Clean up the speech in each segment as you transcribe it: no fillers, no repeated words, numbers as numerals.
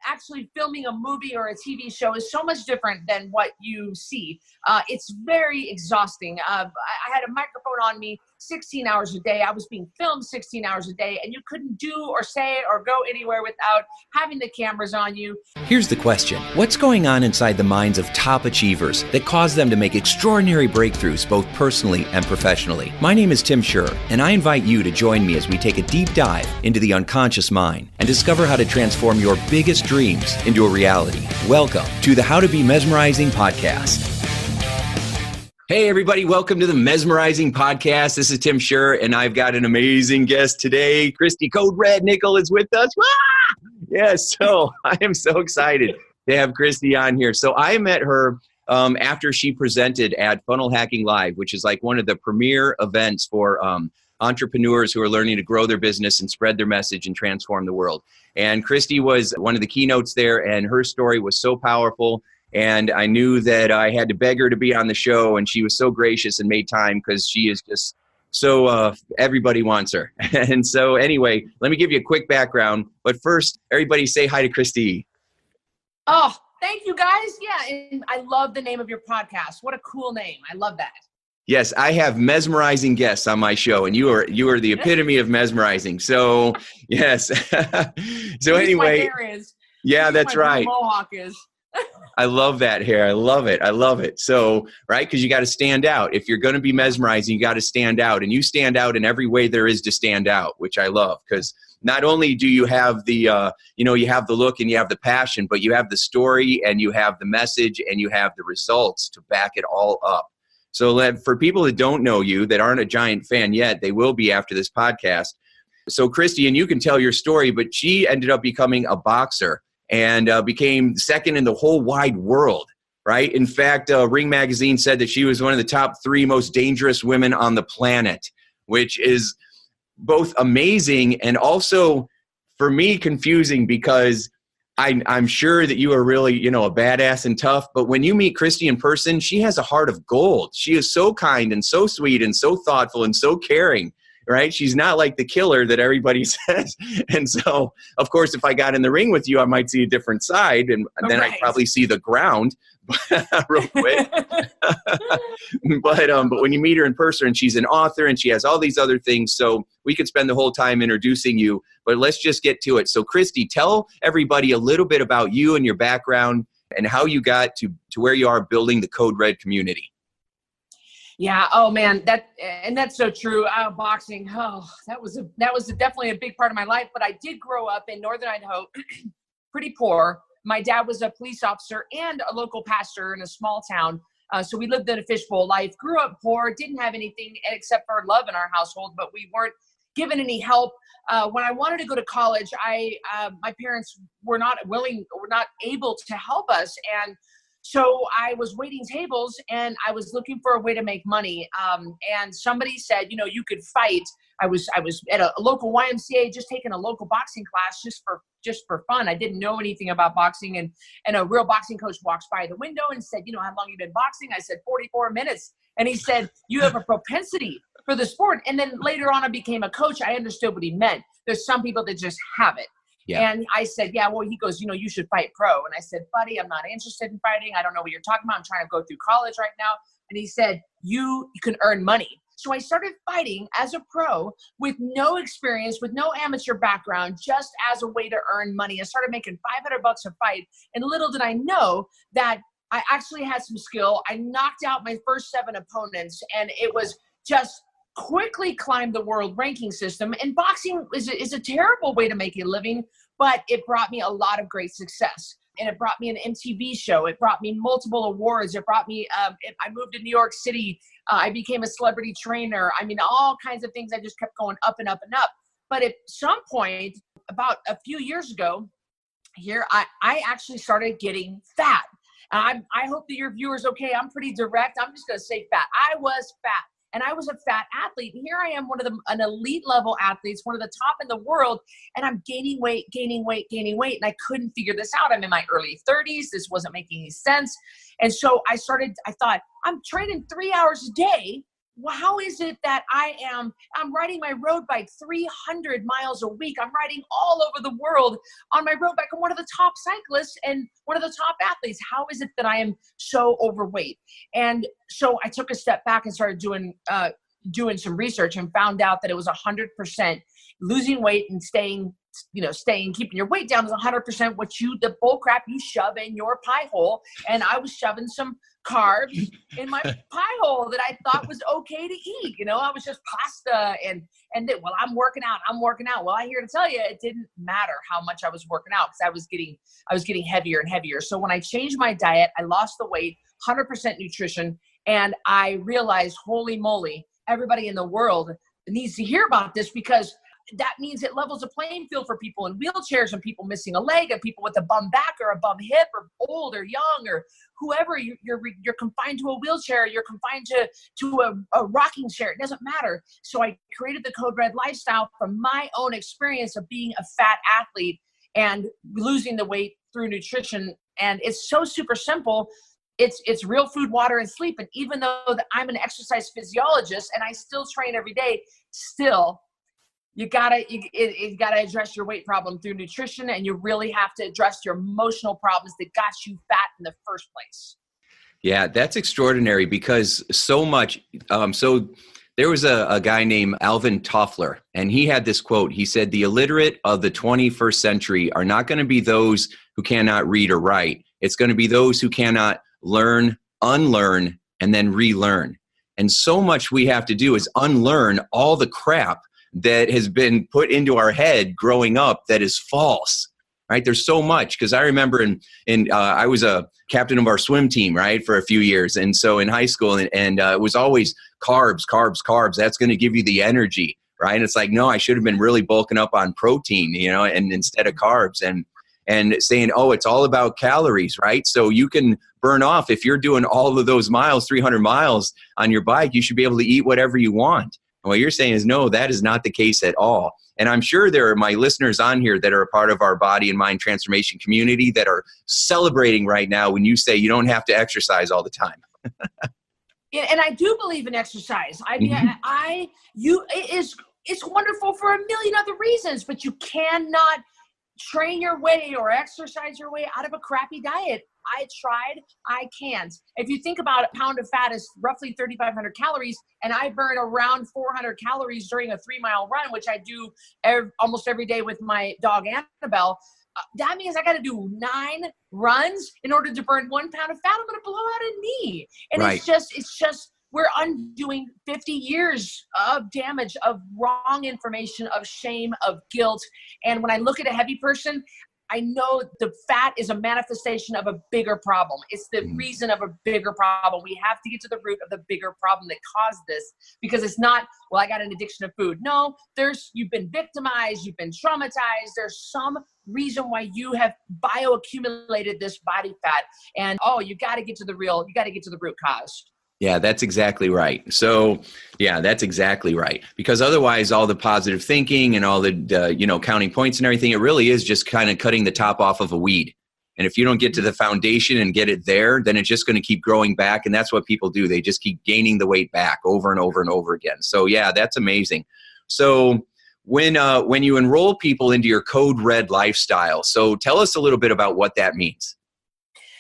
actually filming a movie or a TV show is so much different than what you see. It's very exhausting. I had a microphone on me 16 hours a day. I was being filmed 16 hours a day, and you couldn't do or say or go anywhere without having the cameras on you. Here's the question. What's going on inside the minds of top achievers that cause them to make extraordinary breakthroughs both personally and professionally? My name is Tim Shurr, and I invite you to join me as we take a deep dive into the unconscious mind and discover how to transform your biggest dreams into a reality. Welcome to the How to Be Mesmerizing podcast. Hey everybody, welcome to the Mesmerizing Podcast. This is Tim Shurr, and I've got an amazing guest today. Cristy CodeRed Nickel is with us. Yes, so I am so excited to have Cristy on here. So I met her after she presented at Funnel Hacking Live, which is like one of the premier events for entrepreneurs who are learning to grow their business and spread their message and transform the world. And Cristy was one of the keynotes there, and her story was so powerful. And I knew that I had to beg her to be on the show, and she was so gracious and made time because she is just so, everybody wants her. And so anyway, let me give you a quick background. But first, everybody say hi to Cristy. Oh, thank you guys. Yeah, and I love the name of your podcast. What a cool name. I love that. Yes, I have mesmerizing guests on my show, and you are the epitome of mesmerizing. So yes. So anyway, my hair is. Yeah, that's right. Mohawk is. I love that hair. I love it. I love it. So, right, because you got to stand out. If you're going to be mesmerizing, you got to stand out, and you stand out in every way there is to stand out, which I love. Because not only do you have the, you have the look and you have the passion, but you have the story and you have the message and you have the results to back it all up. So for people that don't know you, that aren't a giant fan yet, they will be after this podcast. So Cristy, and you can tell your story, but she ended up becoming a boxer and became second in the whole wide world, right? In fact, Ring Magazine said that she was one of the top 3 most dangerous women on the planet, which is both amazing and also, for me, confusing because I'm sure that you are really, a badass and tough, but when you meet Cristy in person, she has a heart of gold. She is so kind and so sweet and so thoughtful and so caring, right? She's not like the killer that everybody says. And so, of course, if I got in the ring with you, I might see a different side, and then I'd probably see the ground real quick. But when you meet her in person, she's an author and she has all these other things. So we could spend the whole time introducing you, but let's just get to it. So Cristy, tell everybody a little bit about you and your background and how you got to where you are building the CodeRed community. Yeah. Oh man, that's so true. Boxing. Oh, that was definitely a big part of my life. But I did grow up in Northern Idaho, pretty poor. My dad was a police officer and a local pastor in a small town. So we lived in a fishbowl life. Grew up poor. Didn't have anything except for love in our household. But we weren't given any help. When I wanted to go to college, my parents were not able to help us, and so I was waiting tables and I was looking for a way to make money. And somebody said, you could fight. I was at a local YMCA, just taking a local boxing class just for fun. I didn't know anything about boxing. And a real boxing coach walks by the window and said, how long you been boxing? I said, 44 minutes. And he said, you have a propensity for the sport. And then later on I became a coach. I understood what he meant. There's some people that just have it. Yeah. And I said, yeah, well, he goes, you should fight pro. And I said, buddy, I'm not interested in fighting. I don't know what you're talking about. I'm trying to go through college right now. And he said, you can earn money. So I started fighting as a pro with no experience, with no amateur background, just as a way to earn money. I started making $500 a fight. And little did I know that I actually had some skill. I knocked out my first 7 opponents, and it was just quickly climbed the world ranking system. And boxing is a terrible way to make a living, but it brought me a lot of great success. And it brought me an MTV show. It brought me multiple awards. It brought me, I moved to New York City. I became a celebrity trainer. I mean, all kinds of things. I just kept going up and up and up. But at some point, about a few years ago here, I actually started getting fat. I hope that your viewers okay. I'm pretty direct. I'm just going to say fat. I was fat. And I was a fat athlete. And here I am, an elite level athlete, one of the top in the world. And I'm gaining weight. And I couldn't figure this out. I'm in my early 30s. This wasn't making any sense. And so I thought, I'm training 3 hours a day how is it that I'm riding my road bike 300 miles a week? I'm riding all over the world on my road bike. I'm one of the top cyclists and one of the top athletes. How is it that I am so overweight? And so I took a step back and started doing some research and found out that it was 100% losing weight and keeping your weight down is 100% the bull crap you shove in your pie hole. And I was shoving some carbs in my pie hole that I thought was okay to eat. I was just pasta and then, well, I'm working out. Well, I'm here to tell you, it didn't matter how much I was working out because I was getting heavier and heavier. So when I changed my diet, I lost the weight, 100% nutrition. And I realized, holy moly, everybody in the world needs to hear about this, because that means it levels the playing field for people in wheelchairs and people missing a leg and people with a bum back or a bum hip or old or young or whoever. You're confined to a wheelchair. You're confined to a rocking chair. It doesn't matter. So I created the CodeRed lifestyle from my own experience of being a fat athlete and losing the weight through nutrition. And it's so super simple. It's real food, water, and sleep. And even though I'm an exercise physiologist and I still train every day, still, you gotta address your weight problem through nutrition, and you really have to address your emotional problems that got you fat in the first place. Yeah, that's extraordinary, because so much. So there was a guy named Alvin Toffler, and he had this quote. He said, "The illiterate of the 21st century are not going to be those who cannot read or write. It's going to be those who cannot learn, unlearn, and then relearn." And so much we have to do is unlearn all the crap that has been put into our head growing up that is false, right? There's so much, because I remember I was a captain of our swim team, right, for a few years. And so in high school, and it was always carbs. That's going to give you the energy, right? And it's like, no, I should have been really bulking up on protein, and instead of carbs, and saying, oh, it's all about calories, right? So you can burn off, if you're doing all of those miles, 300 miles on your bike, you should be able to eat whatever you want. What you're saying is, no, that is not the case at all. And I'm sure there are my listeners on here that are a part of our body and mind transformation community that are celebrating right now when you say you don't have to exercise all the time. And I do believe in exercise. I mean, it's wonderful for a million other reasons, but you cannot train your way or exercise your way out of a crappy diet. I tried, I can't. If you think about a pound of fat is roughly 3,500 calories, and I burn around 400 calories during a 3-mile run, which I do almost every day with my dog Annabelle, that means I got to do 9 runs in order to burn 1 pound of fat. I'm going to blow out a knee. And right. It's just, we're undoing 50 years of damage, of wrong information, of shame, of guilt. And when I look at a heavy person, I know the fat is a manifestation of a bigger problem. It's the reason of a bigger problem. We have to get to the root of the bigger problem that caused this, because it's not, well, I got an addiction to food. No, you've been victimized, you've been traumatized. There's some reason why you have bioaccumulated this body fat. And you got to get to the root cause. Yeah, that's exactly right. So, yeah, that's exactly right. Because otherwise, all the positive thinking and all the, counting points and everything, it really is just kind of cutting the top off of a weed. And if you don't get to the foundation and get it there, then it's just going to keep growing back. And that's what people do. They just keep gaining the weight back over and over and over again. So, yeah, that's amazing. So when you enroll people into your CodeRed lifestyle, so tell us a little bit about what that means.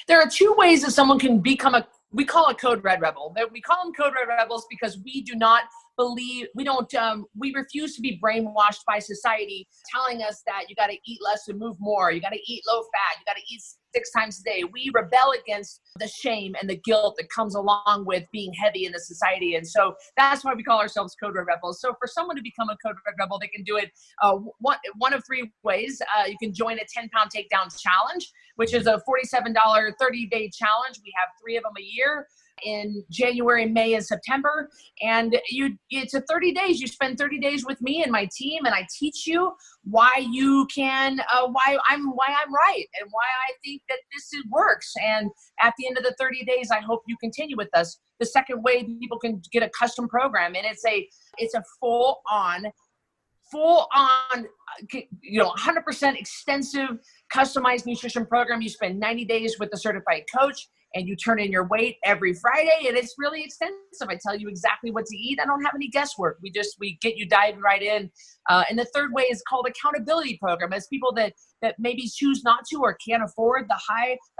There are 2 ways that someone can become we call it CodeRed Rebel. We call them CodeRed Rebels because we do not believe, we refuse to be brainwashed by society telling us that you got to eat less and move more. You got to eat low fat. You got to eat 6 times a day. We rebel against the shame and the guilt that comes along with being heavy in the society. And so that's why we call ourselves CodeRed Rebels. So for someone to become a CodeRed Rebel, they can do it one of 3 ways. You can join a 10-pound takedown challenge, which is a $47 30-day challenge. We have 3 of them a year in January, May, and September. And it's a 30 days. You spend 30 days with me and my team, and I teach you why you can, why I'm right, and why I think that this works. And at the end of the 30 days, I hope you continue with us. The second way people can get a custom program, and it's a full on, 100% extensive, customized nutrition program. You spend 90 days with a certified coach, and you turn in your weight every Friday, and it's really extensive. I tell you exactly what to eat. I don't have any guesswork. We get you diving right in. And the third way is called accountability program. It's people that maybe choose not to or can't afford the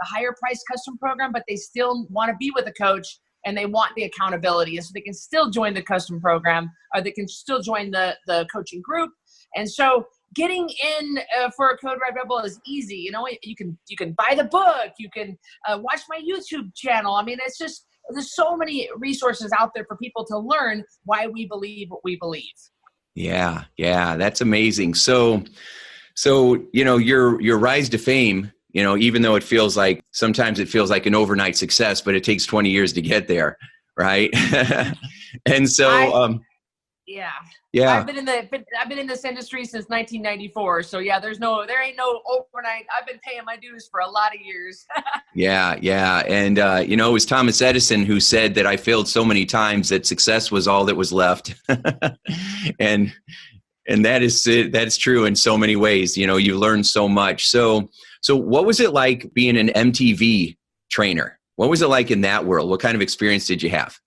higher price custom program, but they still want to be with a coach and they want the accountability. And so they can still join the custom program, or they can still join the coaching group. And so getting in for a CodeRed Rebel is easy. You know, you can buy the book, you can watch my YouTube channel. I mean, it's just, there's so many resources out there for people to learn why we believe what we believe. Yeah, that's amazing. So you know, your rise to fame, you know, even though sometimes it feels like an overnight success, but it takes 20 years to get there, right? And so yeah. I've been in this industry since 1994. So yeah, there ain't no overnight. I've been paying my dues for a lot of years. Yeah. And, you know, it was Thomas Edison who said that I failed so many times that success was all that was left. and that is true in so many ways. You know, you learn so much. So what was it like being an MTV trainer? What was it like in that world? What kind of experience did you have?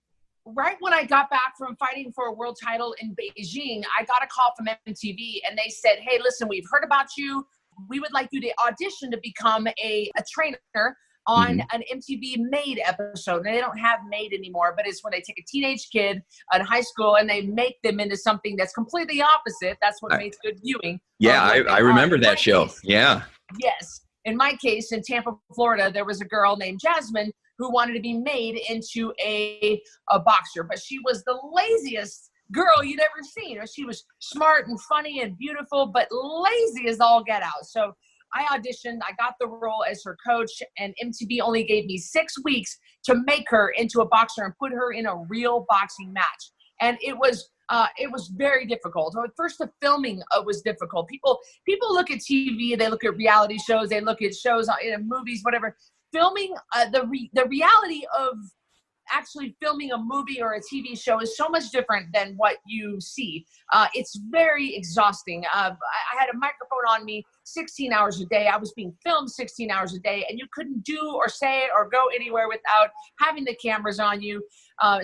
Right when I got back from fighting for a world title in Beijing, I got a call from MTV and they said, hey, listen, we've heard about you. We would like you to audition to become a trainer on an MTV Made episode. And they don't have Made anymore, but it's when they take a teenage kid in high school and they make them into something that's completely opposite. That's what makes good viewing. Yeah, I remember that show. Yeah. Yes. In my case, in Tampa, Florida, there was a girl named Jasmine who wanted to be made into a boxer, but she was the laziest girl you'd ever seen. She was smart and funny and beautiful, but lazy as all get out. So I auditioned, I got the role as her coach, and MTV only gave me 6 weeks to make her into a boxer and put her in a real boxing match. And it was very difficult. At first, the filming was difficult. People look at TV, they look at reality shows, they look at shows in movies, whatever. Filming the reality of actually filming a movie or a TV show is so much different than what you see. It's very exhausting. I had a microphone on me 16 hours a day. I was being filmed 16 hours a day, and you couldn't do or say or go anywhere without having the cameras on you.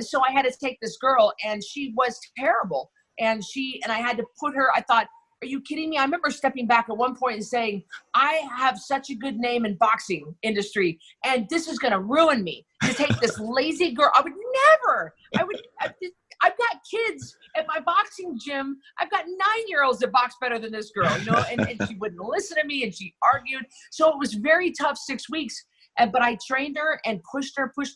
So I had to take this girl, and she was terrible. And I had to put her, I thought, are you kidding me? I remember stepping back at one point and saying, I have such a good name in boxing industry, and this is going to ruin me to take this lazy girl. I would never. I've got kids at my boxing gym. I've got 9-year-olds that box better than this girl, you know, and she wouldn't listen to me, and she argued. So it was very tough 6 weeks. But I trained her and pushed her, push.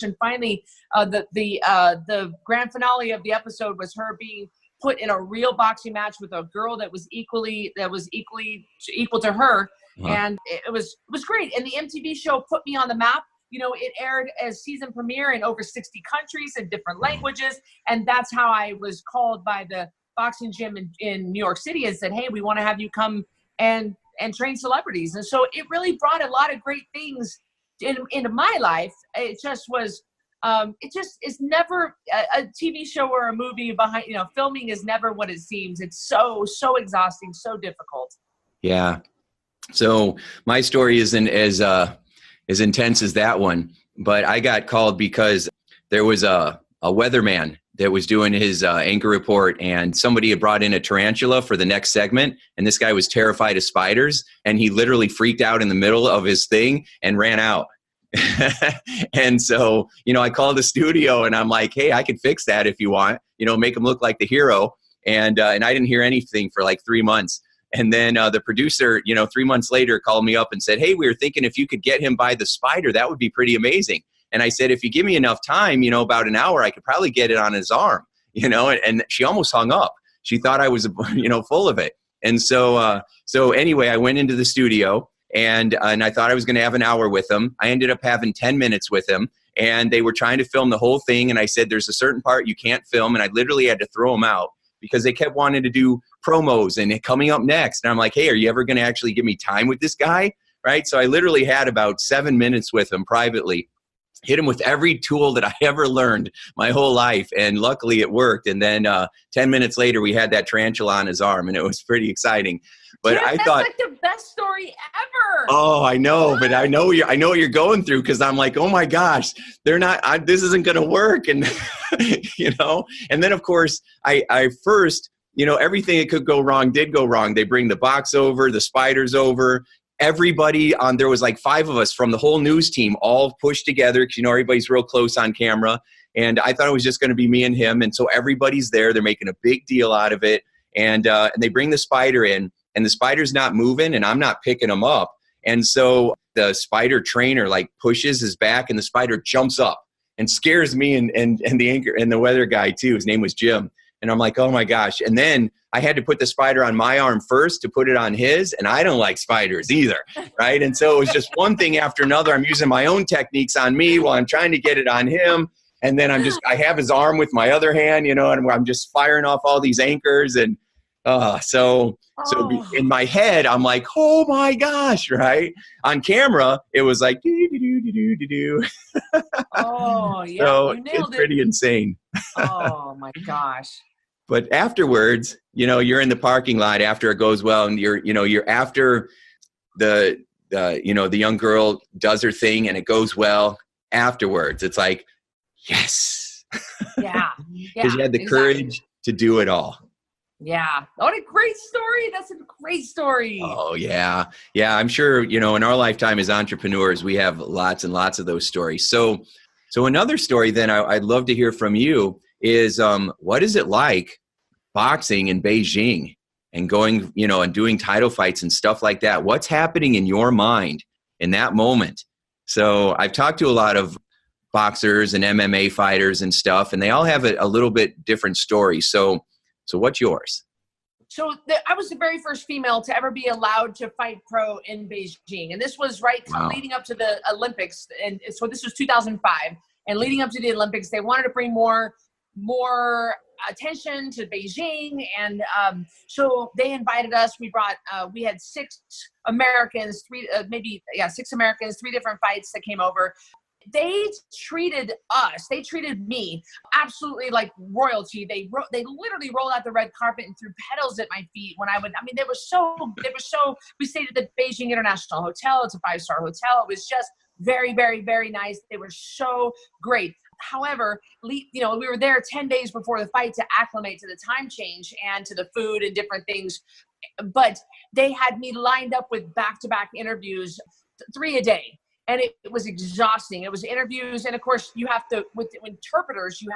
And finally, the grand finale of the episode was her being put in a real boxing match with a girl that was equal to her. Wow. And it was great. And the MTV show put me on the map. You know, it aired as season premiere in over 60 countries in different languages. And that's how I was called by the boxing gym in New York City and said, hey, we want to have you come and train celebrities. And so it really brought a lot of great things into my life. It just was, it's never a TV show or a movie behind, you know, filming is never what it seems. It's so exhausting, so difficult. Yeah. So my story isn't as intense as that one, but I got called because there was a weatherman that was doing his anchor report, and somebody had brought in a tarantula for the next segment, and this guy was terrified of spiders, and he literally freaked out in the middle of his thing and ran out. And so, you know, I called the studio and I'm like, hey, I could fix that if you want, you know, make him look like the hero. And I didn't hear anything for like 3 months. And then the producer, you know, 3 months later called me up and said, hey, we were thinking if you could get him by the spider, that would be pretty amazing. And I said, if you give me enough time, you know, about an hour, I could probably get it on his arm, you know, and she almost hung up. She thought I was, you know, full of it. And so anyway, I went into the studio and I thought I was going to have an hour with him. I ended up having 10 minutes with him, and they were trying to film the whole thing. And I said, there's a certain part you can't film. And I literally had to throw him out because they kept wanting to do promos and coming up next. And I'm like, hey, are you ever going to actually give me time with this guy? Right. So I literally had about 7 minutes with him privately. hit him with every tool that I ever learned my whole life. And luckily it worked. And then 10 minutes later, we had that tarantula on his arm, and it was pretty exciting. But Jim, I that's thought, like the best story ever. oh, I know, but I know what you're going through, because I'm like, oh my gosh, this isn't going to work. And, and then of course I first, everything that could go wrong did go wrong. They bring the box over, the spiders over. Everybody there was like 5 of us from the whole news team all pushed together, because everybody's real close on camera, and I thought it was just going to be me and him. And so everybody's there, they're making a big deal out of it, and they bring the spider in, and the spider's not moving, and I'm not picking him up. And so the spider trainer like pushes his back, and the spider jumps up and scares me and the anchor and the weather guy too. His name was Jim. And I'm like, oh my gosh. And then I had to put the spider on my arm first to put it on his. And I don't like spiders either. Right. And so it was just one thing after another. I'm using my own techniques on me while I'm trying to get it on him. And then I have his arm with my other hand, and I'm just firing off all these anchors. And so in my head, I'm like, oh my gosh. Right. On camera, it was like, do. Oh, yeah. So you nailed it's pretty insane. Oh my gosh. But afterwards, you're in the parking lot after it goes well, and you're after the young girl does her thing and it goes well. Afterwards, it's like, yes. Yeah. Because you had the courage to do it all. Yeah. What a great story. That's a great story. Oh, yeah. Yeah, I'm sure, in our lifetime as entrepreneurs, we have lots and lots of those stories. So another story then I'd love to hear from you is what is it like boxing in Beijing and going, and doing title fights and stuff like that? What's happening in your mind in that moment? So I've talked to a lot of boxers and MMA fighters and stuff, and they all have a little bit different story. So what's yours? So I was the very first female to ever be allowed to fight pro in Beijing. And this was leading up to the Olympics. And so this was 2005. And leading up to the Olympics, they wanted to bring more attention to Beijing. And so they invited us. We had 6 Americans, 6 Americans, 3 different fights that came over. They treated me absolutely like royalty. They literally rolled out the red carpet and threw petals at my feet we stayed at the Beijing International Hotel. It's a 5-star hotel. It was just very, very, very nice. They were so great. However, we were there 10 days before the fight to acclimate to the time change and to the food and different things. But they had me lined up with back-to-back interviews, 3 a day. And it was exhausting. It was interviews. And of course you have to, with interpreters, you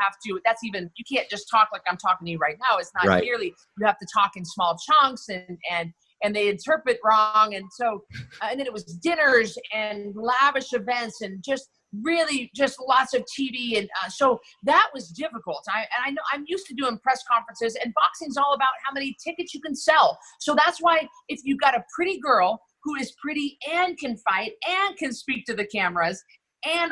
can't just talk like I'm talking to you right now. It's not right. Nearly, you have to talk in small chunks and they interpret wrong. And so, and then it was dinners and lavish events and just really just lots of TV. And so that was difficult. I know I'm used to doing press conferences, and boxing's all about how many tickets you can sell. So that's why if you've got a pretty girl who is pretty and can fight and can speak to the cameras and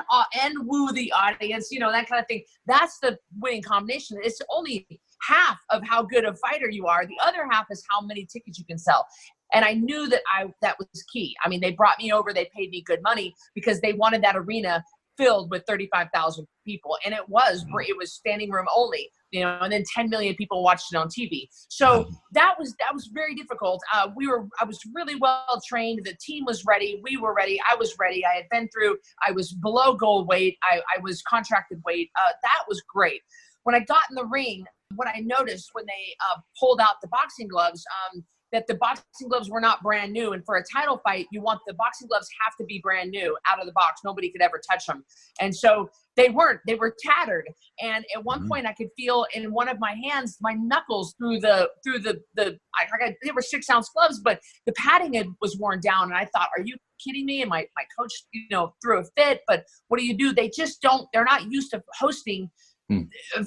woo the audience, that kind of thing. That's the winning combination. It's only half of how good a fighter you are. The other half is how many tickets you can sell. And I knew that that was key. I mean, they brought me over, they paid me good money because they wanted that arena filled with 35,000 people. And it was standing room only, and then 10 million people watched it on TV. So that was very difficult. I was really well trained. The team was ready. We were ready. I was ready. I was below goal weight. I was contracted weight. That was great. When I got in the ring, what I noticed when they pulled out the boxing gloves, that the boxing gloves were not brand new. And for a title fight, the boxing gloves have to be brand new out of the box. Nobody could ever touch them. And so they were tattered. And at one point I could feel in one of my hands, my knuckles through the they were 6-ounce gloves, but the padding was worn down. And I thought, are you kidding me? And my coach, threw a fit, but what do? They're not used to hosting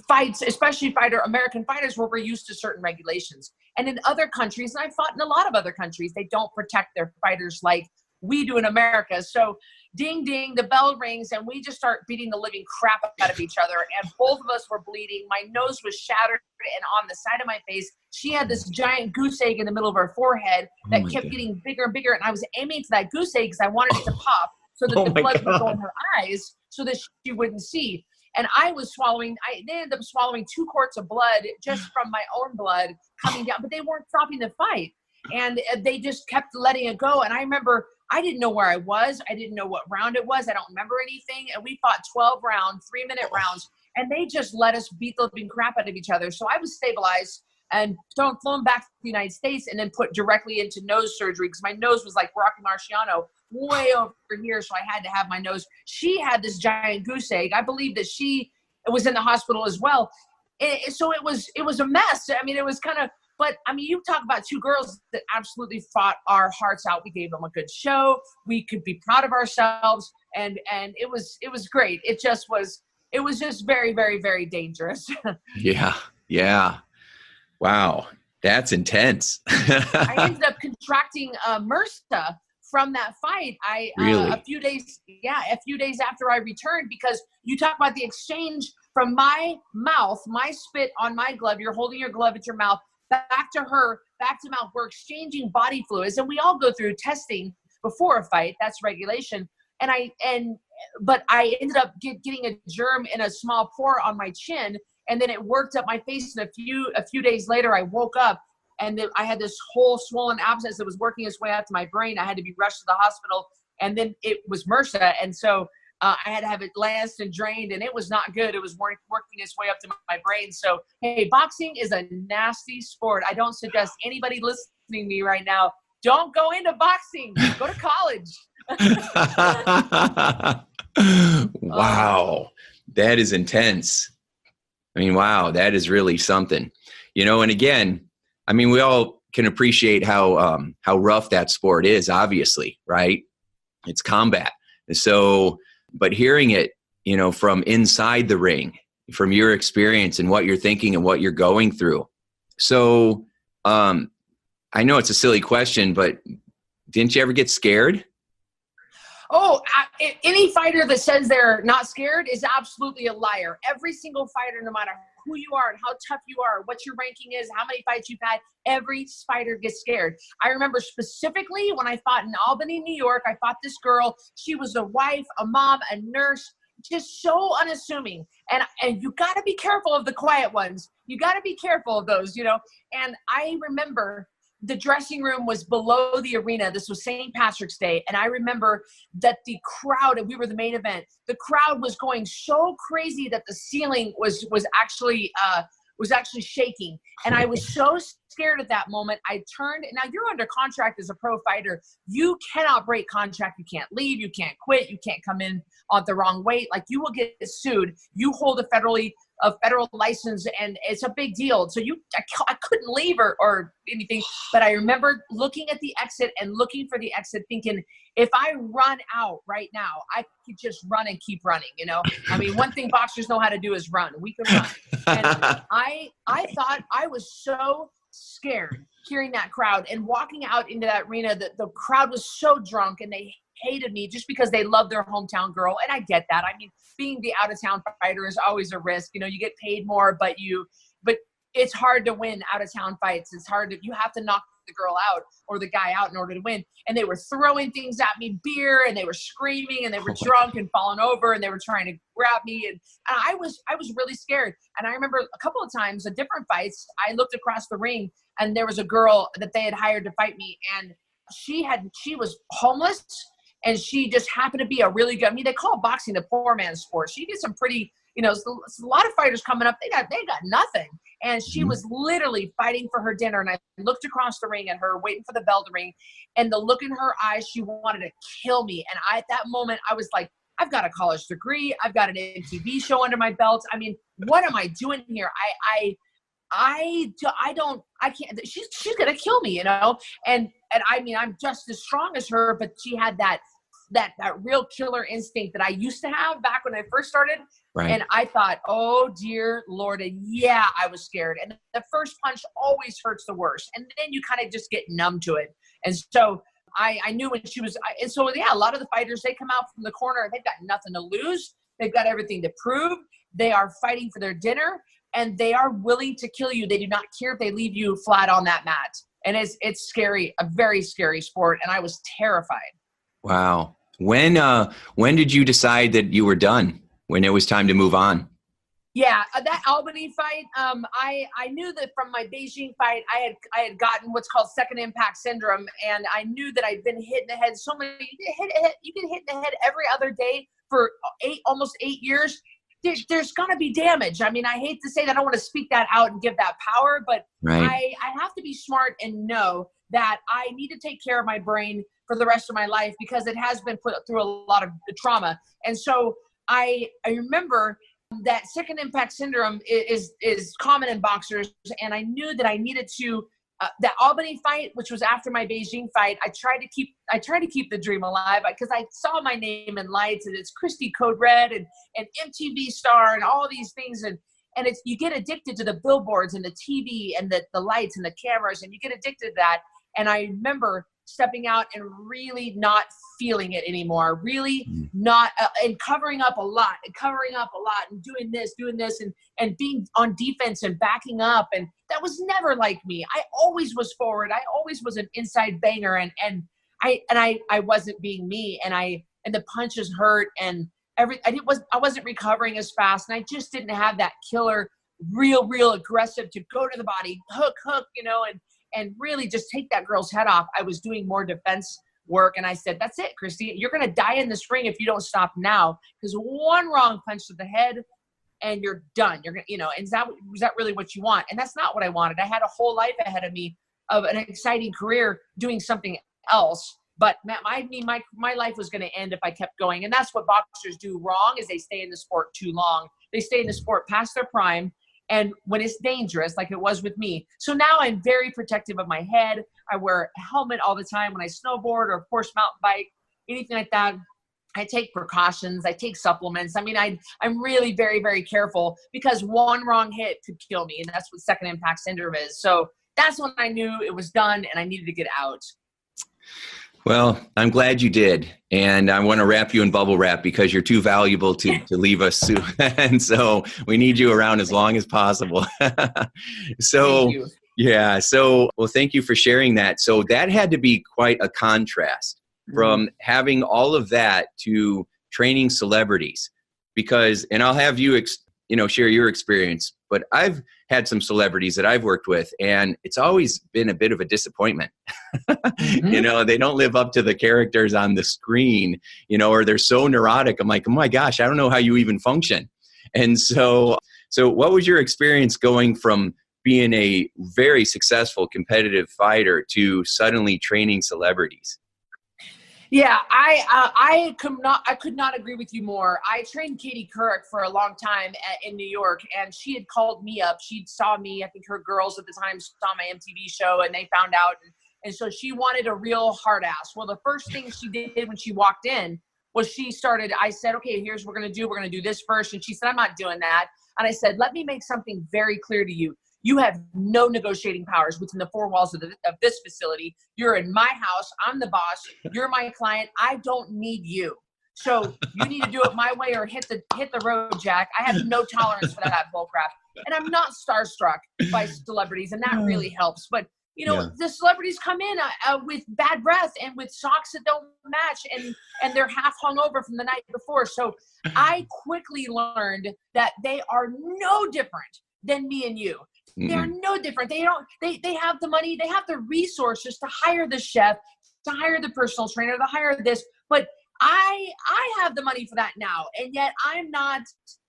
fights, especially American fighters, where we're used to certain regulations. And in other countries, and I've fought in a lot of other countries, they don't protect their fighters like we do in America. So ding, ding, the bell rings, and we just start beating the living crap out of each other. And both of us were bleeding. My nose was shattered, and on the side of my face, she had this giant goose egg in the middle of her forehead that kept getting bigger and bigger. And I was aiming for that goose egg because I wanted it to pop so that the blood would go in her eyes. so that she wouldn't see. And they ended up swallowing 2 quarts of blood just from my own blood coming down, but they weren't stopping the fight. And they just kept letting it go. And I remember I didn't know where I was. I didn't know what round it was. I don't remember anything. And we fought 12 rounds, 3-minute rounds, and they just let us beat the living crap out of each other. So I was stabilized and flown back to the United States and then put directly into nose surgery because my nose was like Rocky Marciano way over here. So I had to have my nose. She had this giant goose egg. I believe that she was in the hospital as well. So it was a mess. I mean, it was kind of, but I mean, you talk about 2 girls that absolutely fought our hearts out. We gave them a good show. We could be proud of ourselves. And it was great. It was just very, very, very dangerous. Yeah. Yeah. Wow. That's intense. I ended up contracting MRSA from that fight. Really? A few days after I returned, because you talk about the exchange from my mouth, my spit on my glove, you're holding your glove at your mouth, back to her, back to mouth. We're exchanging body fluids, and we all go through testing before a fight. That's regulation. But I ended up getting a germ in a small pore on my chin, and then it worked up my face. And a few days later, I woke up, and I had this whole swollen abscess that was working its way out to my brain. I had to be rushed to the hospital, and then it was MRSA, and so I had to have it lanced and drained, and it was not good. It was working its way up to my brain. So, hey, boxing is a nasty sport. I don't suggest anybody listening to me right now, don't go into boxing. Go to college. Wow. That is intense. I mean, wow, that is really something. And again, I mean, we all can appreciate how rough that sport is, obviously, right? It's combat. So, but hearing it, from inside the ring, from your experience and what you're thinking and what you're going through. So, I know it's a silly question, but didn't you ever get scared? Oh, any fighter that says they're not scared is absolutely a liar. Every single fighter, no matter who you are and how tough you are, what your ranking is, how many fights you've had, every fighter gets scared. I remember specifically when I fought in Albany, New York, I fought this girl. She was a wife, a mom, a nurse, just so unassuming. And you got to be careful of the quiet ones. You got to be careful of those, And I remember the dressing room was below the arena. This was St. Patrick's Day. And I remember that the crowd, and we were the main event, the crowd was going so crazy that the ceiling was actually shaking. And I was so scared at that moment. I turned, now you're under contract as a pro fighter. You cannot break contract. You can't leave. You can't quit. You can't come in on the wrong weight. Like, you will get sued. You hold a federal license, and it's a big deal. So I couldn't leave or anything, but I remember looking at the exit and looking for the exit, thinking, if I run out right now, I could just run and keep running, I mean, one thing boxers know how to do is run. We can run. And I thought, I was so scared hearing that crowd and walking out into that arena. The crowd was so drunk, and they hated me just because they love their hometown girl. And I get that. I mean, being the out-of-town fighter is always a risk. You get paid more, but it's hard to win out-of-town fights. It's hard you have to knock the girl out or the guy out in order to win. And they were throwing things at me, beer, and they were screaming, and they were drunk and falling over, and they were trying to grab me. And I was really scared. And I remember a couple of times at different fights, I looked across the ring, and there was a girl that they had hired to fight me. And she was homeless, and she just happened to be a really good, I mean, they call boxing the poor man's sport. She did some pretty, it's a lot of fighters coming up, they got nothing. And she was literally fighting for her dinner. And I looked across the ring at her, waiting for the bell to ring. And the look in her eyes, she wanted to kill me. And at that moment, I was like, I've got a college degree. I've got an MTV show under my belt. I mean, what am I doing here? I can't, she's going to kill me, And I mean, I'm just as strong as her, but she had that real killer instinct that I used to have back when I first started. Right. And I thought, oh dear Lord. And yeah, I was scared. And the first punch always hurts the worst. And then you kind of just get numb to it. And so I knew when she was, and so yeah, a lot of the fighters, they come out from the corner, they've got nothing to lose. They've got everything to prove. They are fighting for their dinner, and they are willing to kill you. They do not care if they leave you flat on that mat. And it's scary, a very scary sport. And I was terrified. Wow. When did you decide that you were done? When it was time to move on? Yeah, that Albany fight, I knew that from my Beijing fight, I had gotten what's called second impact syndrome, and I knew that I'd been hit in the head so many. You get hit in the head every other day for almost 8 years. There's gonna be damage. I mean, I hate to say that. I don't want to speak that out and give that power, but Right. I have to be smart and know that I need to take care of my brain for the rest of my life because it has been put through a lot of trauma, and so I remember that second impact syndrome is common in boxers, and I knew that I needed to that Albany fight, which was after my Beijing fight. I tried to keep the dream alive because I saw my name in lights, and it's Cristy CodeRed and MTV star and all these things, and it's, you get addicted to the billboards and the TV and the lights and the cameras, and you get addicted to that. And I remember stepping out and really not feeling it anymore, really not, and covering up a lot and doing this and being on defense and backing up. And that was never like me. I always was forward. I always was an inside banger, and I wasn't being me, and the punches hurt, and I wasn't recovering as fast, and I just didn't have that killer, real aggressive to go to the body, hook, and really just take that girl's head off. I was doing more defense work, and I said, that's it, Cristy. You're going to die in this ring if you don't stop now, because one wrong punch to the head and you're done. You're going to, and was that really what you want? And that's not what I wanted. I had a whole life ahead of me of an exciting career doing something else. But my life was going to end if I kept going. And that's what boxers do wrong, is they stay in the sport too long. They stay in the sport past their prime. And when it's dangerous, like it was with me. So now I'm very protective of my head. I wear a helmet all the time when I snowboard or, of course, mountain bike, anything like that. I take precautions. I take supplements. I mean, I'm really very, very careful because one wrong hit could kill me. And that's what second impact syndrome is. So that's when I knew it was done and I needed to get out. Well, I'm glad you did. And I want to wrap you in bubble wrap because you're too valuable to leave us soon. And so we need you around as long as possible. So, Thank you. yeah. So, well, thank you for sharing that. So that had to be quite a contrast from having all of that to training celebrities, because, and I'll have you, share your experience, but I've had some celebrities that I've worked with, and it's always been a bit of a disappointment. They don't live up to the characters on the screen, or they're so neurotic. I'm like, oh my gosh, I don't know how you even function. And so what was your experience going from being a very successful competitive fighter to suddenly training celebrities? Yeah, I could not agree with you more. I trained Katie Couric for a long time in New York, and she had called me up. She saw me. I think her girls at the time saw my MTV show, and they found out. And so she wanted a real hard ass. Well, the first thing she did when she walked in was I said, okay, here's what we're going to do. We're going to do this first. And she said, I'm not doing that. And I said, let me make something very clear to you. You have no negotiating powers within the four walls of this facility. You're in my house. I'm the boss. You're my client. I don't need you. So you need to do it my way or hit the road, Jack. I have no tolerance for that bullcrap. And I'm not starstruck by celebrities, and that really helps. But the celebrities come in with bad breath and with socks that don't match, and they're half hungover from the night before. So I quickly learned that they are no different than me and you. They're no different. They have the money, they have the resources to hire the chef, to hire the personal trainer, to hire this. But I have the money for that now, and yet I'm not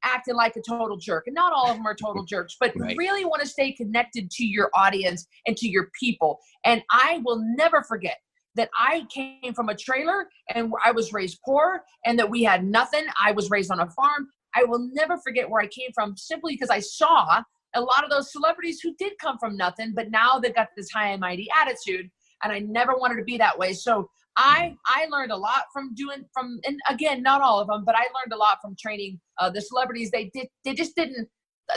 acting like a total jerk. And not all of them are total jerks, but really want to stay connected to your audience and to your people. And I will never forget that I came from a trailer and I was raised poor, and that we had nothing. I was raised on a farm. I will never forget where I came from, simply because I saw a lot of those celebrities who did come from nothing, but now they've got this high and mighty attitude, and I never wanted to be that way. So I learned a lot from and again, not all of them, but I learned a lot from training the celebrities. They just didn't,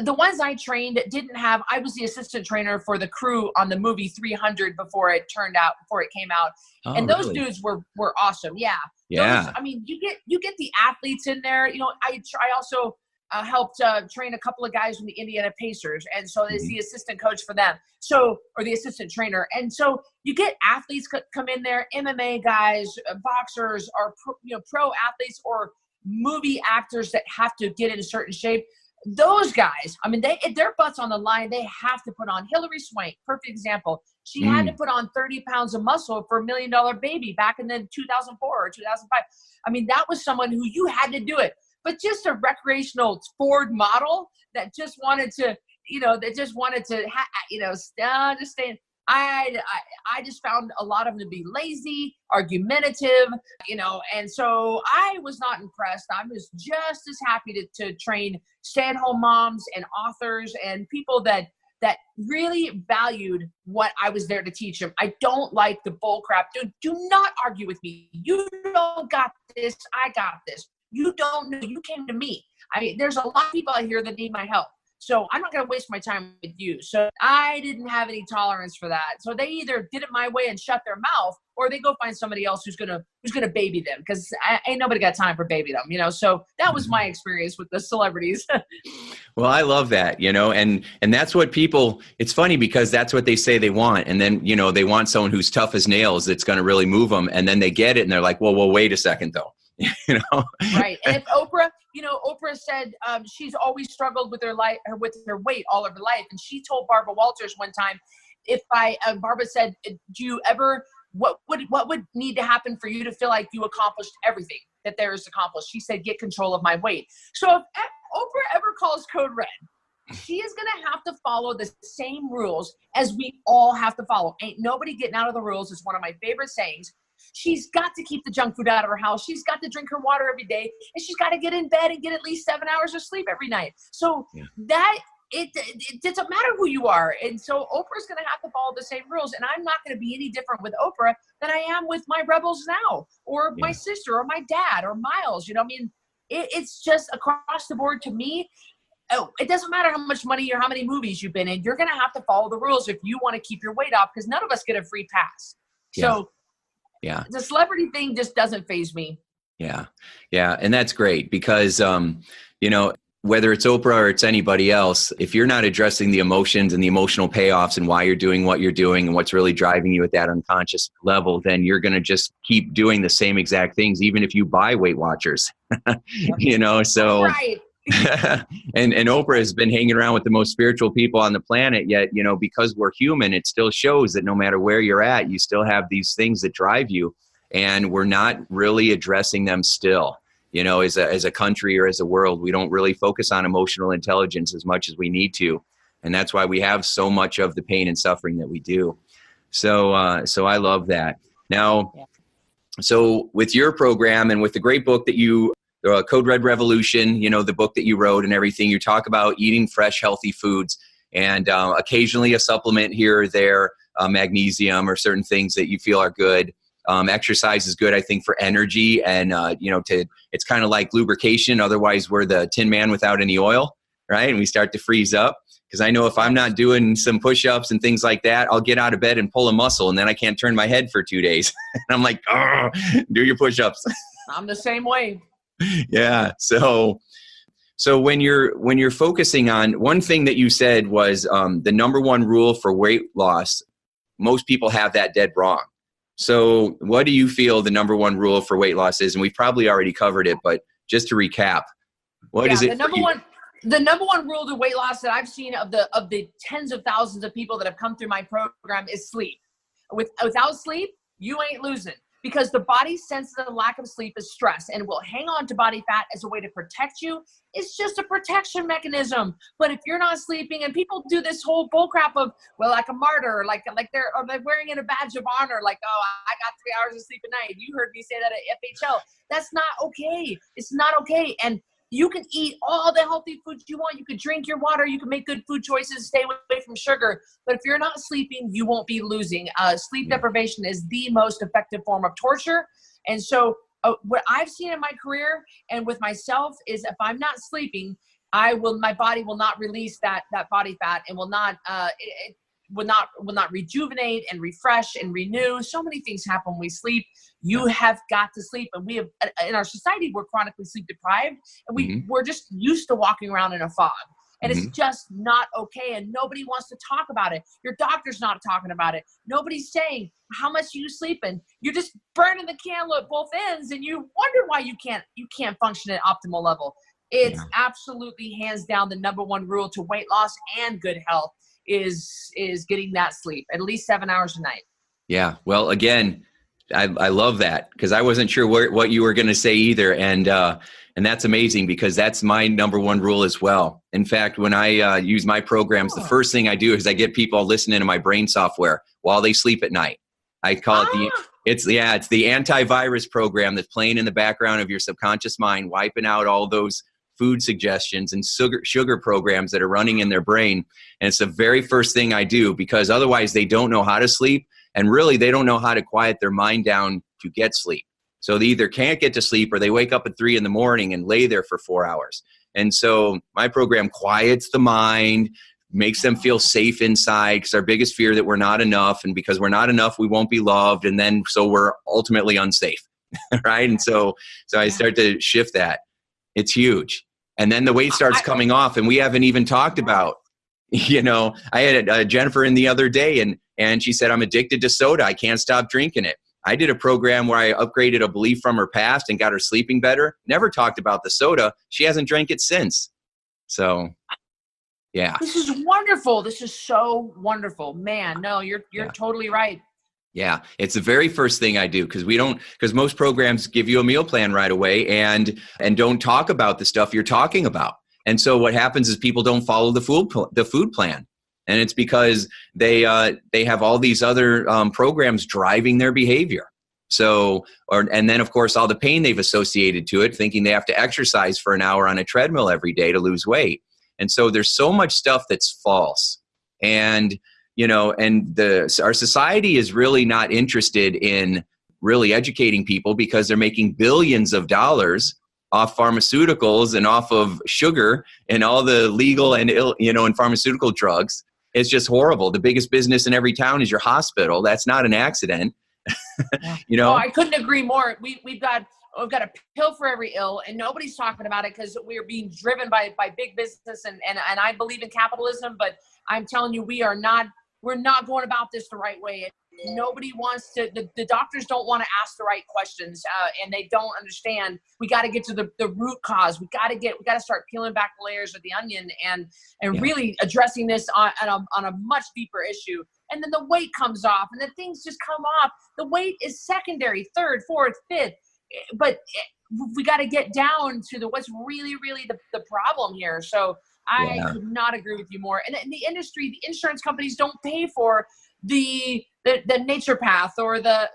the ones I trained didn't have, I was the assistant trainer for the crew on the movie 300 before it came out. Oh, and those really? dudes were awesome. Yeah. Yeah. Those, I mean, you get the athletes in there. I also helped train a couple of guys from the Indiana Pacers. And so is the assistant coach for them. So, or the assistant trainer. And so you get athletes come in there, MMA guys, boxers, or pro athletes or movie actors that have to get in a certain shape. Those guys, I mean, their butts on the line, they have to put on. Hillary Swank, perfect example. She had to put on 30 pounds of muscle for $1 Million Baby back in the 2004 or 2005. I mean, that was someone who you had to do it. But just a recreational Ford model that just wanted to, just stay in. I just found a lot of them to be lazy, argumentative, and so I was not impressed. I was just as happy to train stay-at-home moms and authors and people that really valued what I was there to teach them. I don't like the bull crap. Do not argue with me. You don't got this. I got this. You don't know. You came to me. I mean, there's a lot of people out here that need my help. So I'm not going to waste my time with you. So I didn't have any tolerance for that. So they either did it my way and shut their mouth, or they go find somebody else who's gonna baby them, because ain't nobody got time for baby them, So that was my experience with the celebrities. Well, I love that, and that's what people. It's funny because that's what they say they want, and then they want someone who's tough as nails that's going to really move them, and then they get it, and they're like, well, wait a second though. Right. And if Oprah said she's always struggled with her life, with her weight all of her life, and she told Barbara Walters one time, Barbara said, what would need to happen for you to feel like you accomplished everything that there is accomplished? She said, get control of my weight. So if Oprah ever calls CodeRed, she is going to have to follow the same rules as we all have to follow. Ain't nobody getting out of the rules is one of my favorite sayings. She's got to keep the junk food out of her house. She's got to drink her water every day, and she's got to get in bed and get at least 7 hours of sleep every night. So that it doesn't matter who you are. And so Oprah's going to have to follow the same rules. And I'm not going to be any different with Oprah than I am with my rebels now, or my sister, or my dad, or Miles. It's just across the board to me. Oh, it doesn't matter how much money or how many movies you've been in. You're going to have to follow the rules if you want to keep your weight off, because none of us get a free pass. So the celebrity thing just doesn't faze me. Yeah. And that's great because, whether it's Oprah or it's anybody else, if you're not addressing the emotions and the emotional payoffs and why you're doing what you're doing and what's really driving you at that unconscious level, then you're going to just keep doing the same exact things, even if you buy Weight Watchers, so. Right. and Oprah has been hanging around with the most spiritual people on the planet, yet, because we're human, it still shows that no matter where you're at, you still have these things that drive you, and we're not really addressing them still. As a country or as a world, we don't really focus on emotional intelligence as much as we need to. And that's why we have so much of the pain and suffering that we do. So I love that. Now, so with your program and with the great book that you, CodeRed Revolution, the book that you wrote and everything, you talk about eating fresh, healthy foods and occasionally a supplement here or there, magnesium or certain things that you feel are good. Exercise is good, I think, for energy and, it's kind of like lubrication. Otherwise, we're the Tin Man without any oil, right? And we start to freeze up. Because I know if I'm not doing some push-ups and things like that, I'll get out of bed and pull a muscle, and then I can't turn my head for 2 days. And I'm like, do your push-ups. I'm the same way. Yeah. So when you're focusing on one thing that you said was the number one rule for weight loss, most people have that dead wrong. So what do you feel the number one rule for weight loss is? And we've probably already covered it, but just to recap, what is it? The number one rule to weight loss that I've seen of the tens of thousands of people that have come through my program is sleep. Without sleep, you ain't losing, because the body senses the lack of sleep as stress and will hang on to body fat as a way to protect you. It's just a protection mechanism. But if you're not sleeping, and people do this whole bullcrap of, well, like a martyr, like they're wearing in a badge of honor, like, oh, I got 3 hours of sleep a night. You heard me say that at FHL. That's not okay. It's not okay. And you can eat all the healthy foods you want. You could drink your water. You can make good food choices, stay away from sugar. But if you're not sleeping, you won't be losing. Sleep deprivation is the most effective form of torture. And so what I've seen in my career and with myself is if I'm not sleeping, my body will not release that body fat and will not rejuvenate and refresh and renew. So many things happen when we sleep. You have got to sleep. And we have, in our society, we're chronically sleep deprived, and we're just used to walking around in a fog. And it's just not okay. And nobody wants to talk about it. Your doctor's not talking about it. Nobody's saying, how much are you sleeping? You're just burning the candle at both ends, and you wonder why you can't function at optimal level. It's absolutely hands down the number one rule to weight loss and good health is getting that sleep, at least 7 hours a night. Yeah. Well, again, I love that, because I wasn't sure what you were going to say either. And that's amazing, because that's my number one rule as well. In fact, when I use my programs, the first thing I do is I get people listening to my brain software while they sleep at night. I call it it's the antivirus program that's playing in the background of your subconscious mind, wiping out all those food suggestions and sugar programs that are running in their brain. And it's the very first thing I do, because otherwise they don't know how to sleep. And really, they don't know how to quiet their mind down to get sleep. So they either can't get to sleep, or they wake up at 3 a.m. and lay there for 4 hours. And so my program quiets the mind, makes them feel safe inside, because our biggest fear that we're not enough. And because we're not enough, we won't be loved. And then so we're ultimately unsafe. Right. And so I start to shift that. It's huge. And then the weight starts coming off, and we haven't even talked about, I had Jennifer in the other day, and she said, I'm addicted to soda. I can't stop drinking it. I did a program where I upgraded a belief from her past and got her sleeping better. Never talked about the soda. She hasn't drank it since. So, yeah. This is wonderful. This is so wonderful. Man, no, you're totally right. Yeah, it's the very first thing I do, because most programs give you a meal plan right away and don't talk about the stuff you're talking about. And so what happens is people don't follow the food plan. And it's because they have all these other programs driving their behavior. So, and then of course all the pain they've associated to it, thinking they have to exercise for an hour on a treadmill every day to lose weight. And so there's so much stuff that's false. And our society is really not interested in really educating people, because they're making billions of dollars off pharmaceuticals and off of sugar and all the legal and and pharmaceutical drugs. It's just horrible. The biggest business in every town is your hospital. That's not an accident. Oh, I couldn't agree more. We've got a pill for every ill, and nobody's talking about it because we are being driven by big business, and I believe in capitalism, but I'm telling you, we're not going about this the right way. Nobody wants to, the doctors don't want to ask the right questions, and they don't understand. We got to get to the root cause. We got to start peeling back the layers of the onion and really addressing this on a much deeper issue. And then the weight comes off, and then things just come off. The weight is secondary, third, fourth, fifth, but we got to get down to what's really, really the problem here. So I could not agree with you more. And in the industry, the insurance companies don't pay for the naturopath or the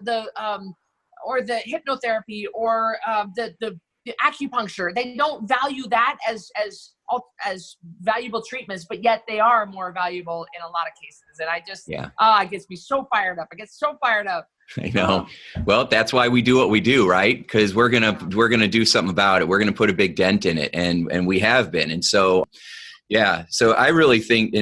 hypnotherapy or the acupuncture. They don't value that as valuable treatments, but yet they are more valuable in a lot of cases. And I just, it gets me so fired up. I get so fired up. I know. Well, that's why we do what we do, right? Because we're gonna do something about it. We're gonna put a big dent in it, and we have been. And so, so I really think,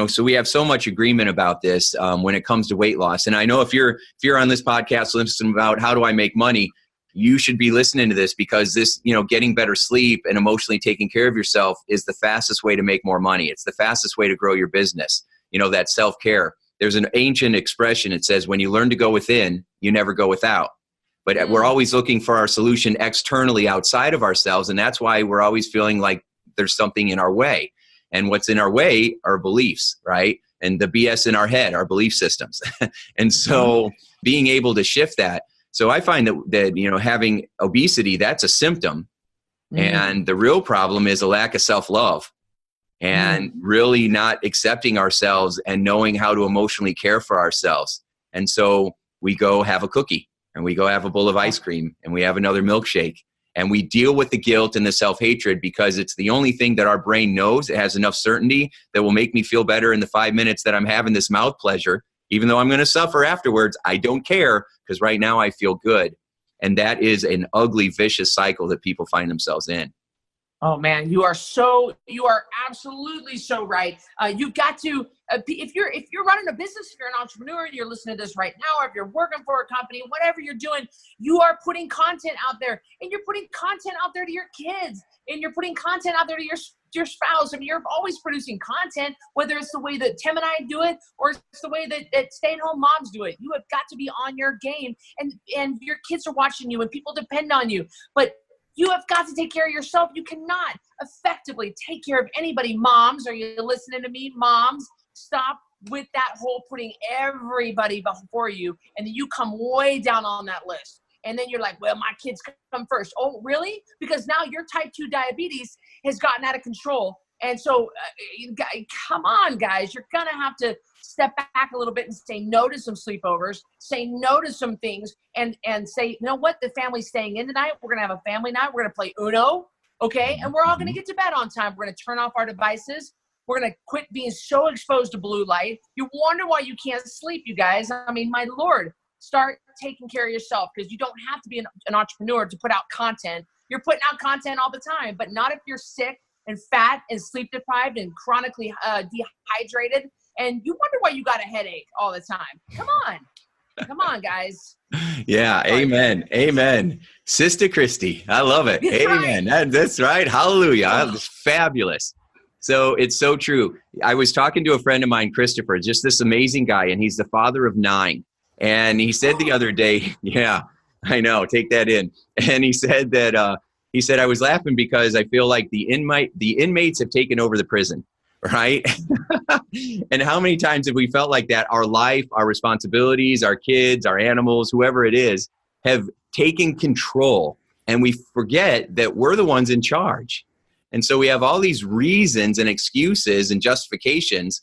so we have so much agreement about this when it comes to weight loss. And I know if you're on this podcast listening about how do I make money, you should be listening to this, because this, getting better sleep and emotionally taking care of yourself is the fastest way to make more money. It's the fastest way to grow your business. That self-care. There's an ancient expression. It says, when you learn to go within, you never go without. But we're always looking for our solution externally outside of ourselves. And that's why we're always feeling like there's something in our way. And what's in our way are beliefs, right? And the BS in our head, our belief systems. And so being able to shift that. So I find that having obesity, that's a symptom. And the real problem is a lack of self-love. And really not accepting ourselves and knowing how to emotionally care for ourselves. And so we go have a cookie, and we go have a bowl of ice cream, and we have another milkshake, and we deal with the guilt and the self-hatred, because it's the only thing that our brain knows. It has enough certainty that will make me feel better in the 5 minutes that I'm having this mouth pleasure. Even though I'm going to suffer afterwards, I don't care, because right now I feel good. And that is an ugly, vicious cycle that people find themselves in. Oh man, you are absolutely so right. You've got to, if you're running a business, if you're an entrepreneur and you're listening to this right now, or if you're working for a company, whatever you're doing, you are putting content out there, and you're putting content out there to your kids, and you're putting content out there to your spouse. I mean, you're always producing content, whether it's the way that Tim and I do it, or it's the way that stay-at-home moms do it. You have got to be on your game, and your kids are watching you, and people depend on you. But you have got to take care of yourself. You cannot effectively take care of anybody. Moms, are you listening to me? Moms, stop with that whole putting everybody before you, and then you come way down on that list. And then you're like, well, my kids come first. Oh, really? Because now your type 2 diabetes has gotten out of control. And so, come on, guys. You're going to have to step back a little bit and say no to some sleepovers, say no to some things, and say, you know what? The family's staying in tonight. We're going to have a family night. We're going to play Uno, okay? And we're all going to get to bed on time. We're going to turn off our devices. We're going to quit being so exposed to blue light. You wonder why you can't sleep, you guys. I mean, my Lord, start taking care of yourself, because you don't have to be an entrepreneur to put out content. You're putting out content all the time, but not if you're sick and fat and sleep deprived and chronically dehydrated, and you wonder why you got a headache all the time. Come on, guys. Yeah, amen. Sister Cristy, I love it. That's amen. Right. That's right. Hallelujah. That's fabulous. So it's so true. I was talking to a friend of mine, Christopher, just this amazing guy, and he's the father of 9. And he said the other day, yeah, I know, take that in. And he said that, I was laughing because I feel like the inmates have taken over the prison, right? And how many times have we felt like that? Our life, our responsibilities, our kids, our animals, whoever it is, have taken control. And we forget that we're the ones in charge. And so we have all these reasons and excuses and justifications,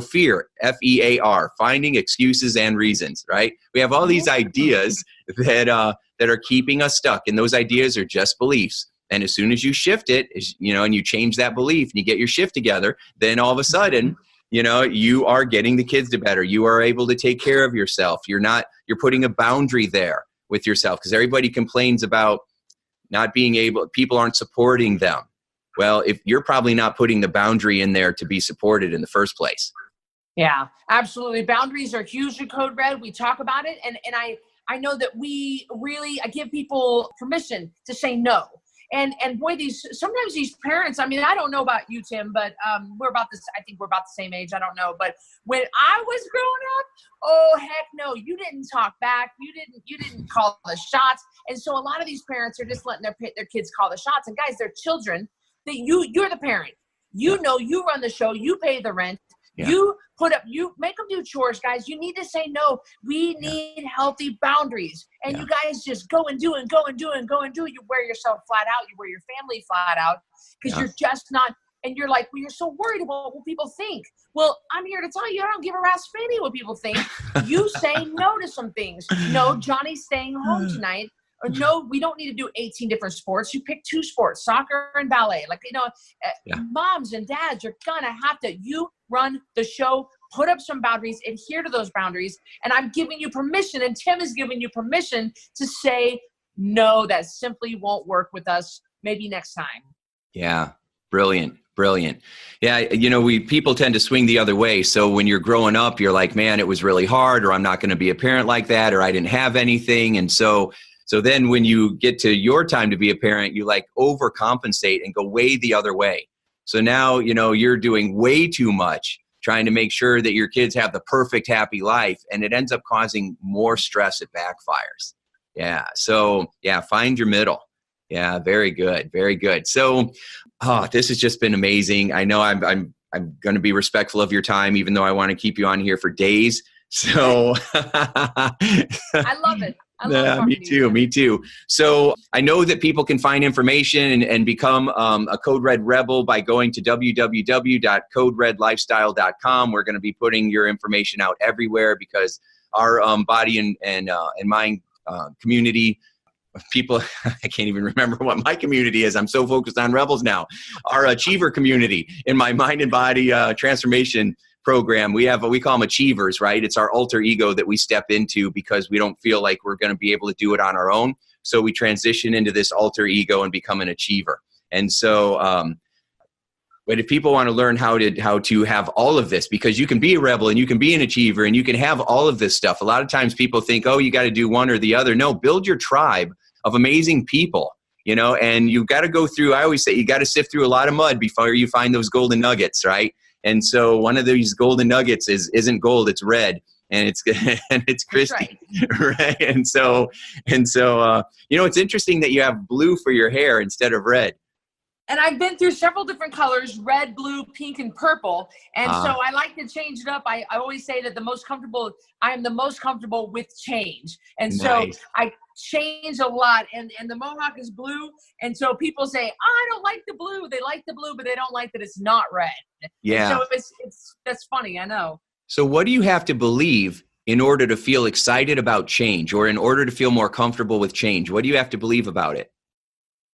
fear, F-E-A-R, finding excuses and reasons, right? We have all these ideas that are keeping us stuck. And those ideas are just beliefs. And as soon as you shift it, and you change that belief and you get your shift together, then all of a sudden, you are getting the kids to better. You are able to take care of yourself. You're putting a boundary there with yourself, because everybody complains about not being able, people aren't supporting them. Well, if you're probably not putting the boundary in there to be supported in the first place. Yeah, absolutely. Boundaries are huge in CodeRed. We talk about it. And I know that I give people permission to say no. And boy, sometimes these parents, I mean, I don't know about you, Tim, but I think we're about the same age. I don't know. But when I was growing up, oh, heck no, you didn't talk back. You didn't call the shots. And so a lot of these parents are just letting their kids call the shots. And guys, they're children. That you're the parent. You run the show. You pay the rent. Yeah. You make them do chores, guys. You need to say no. We need healthy boundaries. And you guys just go and do and go and do and go and do. You wear yourself flat out. You wear your family flat out, because you're just not. And you're like, well, you're so worried about what people think. Well, I'm here to tell you, I don't give a rat's fanny what people think. You say no to some things. No, Johnny's staying home tonight. Or no, we don't need to do 18 different sports. You pick 2 sports, soccer and ballet. Moms and dads, you're going to have to, you run the show, put up some boundaries, adhere to those boundaries. And I'm giving you permission, and Tim is giving you permission to say, no, that simply won't work with us. Maybe next time. Yeah. Brilliant. Yeah. People tend to swing the other way. So when you're growing up, you're like, man, it was really hard, or I'm not going to be a parent like that, or I didn't have anything. And so then when you get to your time to be a parent, you overcompensate and go way the other way. So now, you're doing way too much, trying to make sure that your kids have the perfect, happy life. And it ends up causing more stress. It backfires. Yeah. So find your middle. Yeah. Very good. Very good. So, this has just been amazing. I know I'm going to be respectful of your time, even though I want to keep you on here for days. So I love it. Me too. So I know that people can find information and become a CodeRed Rebel by going to www.coderedlifestyle.com. We're going to be putting your information out everywhere, because our body and mind community, people, I can't even remember what my community is. I'm so focused on Rebels now. Our achiever community in my mind and body transformation program, we call them achievers, right? It's our alter ego that we step into because we don't feel like we're going to be able to do it on our own. So we transition into this alter ego and become an achiever. And so, but if people want to learn how to have all of this, because you can be a rebel and you can be an achiever and you can have all of this stuff. A lot of times people think, oh, you got to do one or the other. No, build your tribe of amazing people, you know, and you've got to go through, I always say, you got to sift through a lot of mud before you find those golden nuggets, right? And so one of these golden nuggets isn't gold, it's red. And it's Cristy, right? And so, you know, it's interesting that you have blue for your hair instead of red. And I've been through several different colors, red, blue, pink, and purple. And so I like to change it up. I always say that I am the most comfortable with change. And so I change a lot. And the mohawk is blue. And so people say, oh, I don't like the blue. They like the blue, but they don't like that it's not red. Yeah. And so that's funny. I know. So what do you have to believe in order to feel excited about change, or in order to feel more comfortable with change? What do you have to believe about it?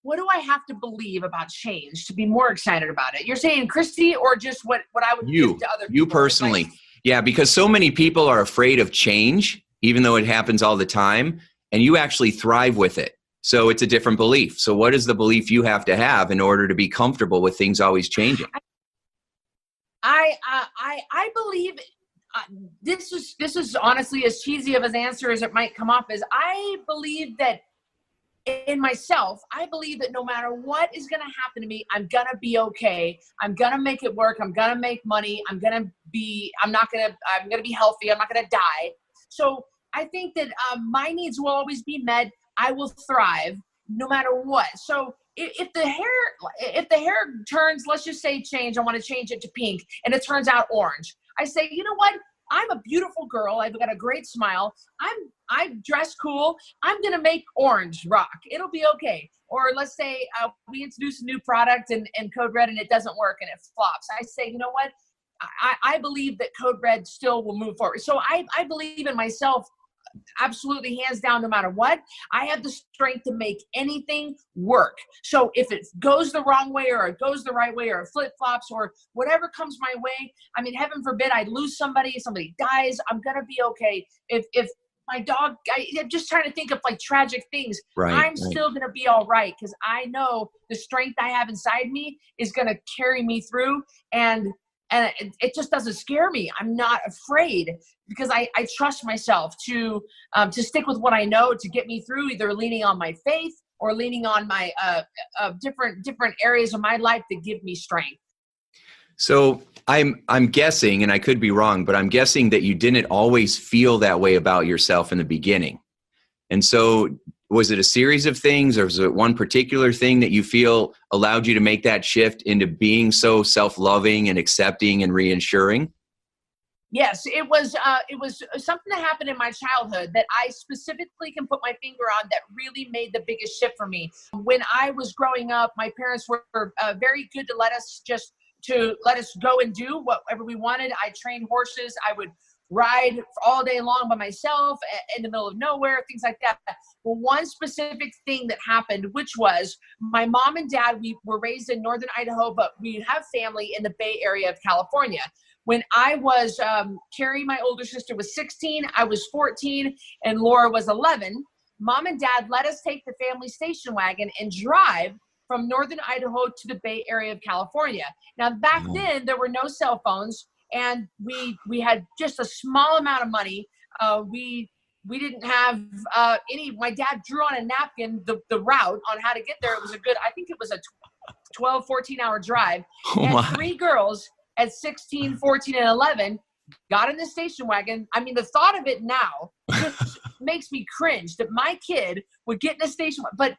What do I have to believe about change to be more excited about it? You're saying, Cristy, or just what I would give to other people? You personally. Like, yeah, because so many people are afraid of change, even though it happens all the time, and you actually thrive with it. So it's a different belief. So what is the belief you have to have in order to be comfortable with things always changing? I believe this is honestly as cheesy of an answer as it might come off, is I believe that in myself, I believe that no matter what is going to happen to me, I'm going to be okay. I'm going to make it work. I'm going to make money. I'm going to be healthy. I'm not going to die. So I think that my needs will always be met. I will thrive no matter what. So if the hair turns, let's just say change, I want to change it to pink, and it turns out orange, I say, you know what? I'm a beautiful girl. I've got a great smile. I dress cool. I'm going to make orange rock. It'll be okay. Or let's say we introduce a new product and CodeRed and it doesn't work and it flops. I say, you know what? I believe that CodeRed still will move forward. So I believe in myself, absolutely, hands down, no matter what. I have the strength to make anything work. So if it goes the wrong way or it goes the right way or it flip-flops or whatever comes my way, I mean, heaven forbid I lose somebody dies, I'm going to be okay. If my dog, I'm just trying to think of like tragic things. I'm still going to be all right, because I know the strength I have inside me is going to carry me through, and it just doesn't scare me. I'm not afraid, because I trust myself to stick with what I know to get me through, either leaning on my faith or leaning on my different areas of my life that give me strength. So I'm guessing, and I could be wrong, but I'm guessing that you didn't always feel that way about yourself in the beginning. And so was it a series of things, or was it one particular thing that you feel allowed you to make that shift into being so self-loving and accepting and reassuring? Yes, it was something that happened in my childhood that I specifically can put my finger on that really made the biggest shift for me. When I was growing up, my parents were very good to let us go and do whatever we wanted. I trained horses. I would ride all day long by myself in the middle of nowhere, things like that. But one specific thing that happened, which was my mom and dad, we were raised in northern Idaho, but we have family in the Bay Area of California. When I was, Carrie, my older sister, was 16, I was 14, and Laura was 11, Mom and Dad let us take the family station wagon and drive from northern Idaho to the Bay Area of California. Now, back then, there were no cell phones, and we had just a small amount of money. We didn't have any. My dad drew on a napkin the route on how to get there. It was I think it was a 12, 14-hour drive. Three girls at 16, 14, and 11 got in the station wagon. I mean, the thought of it now just makes me cringe that my kid would get in a station wagon. But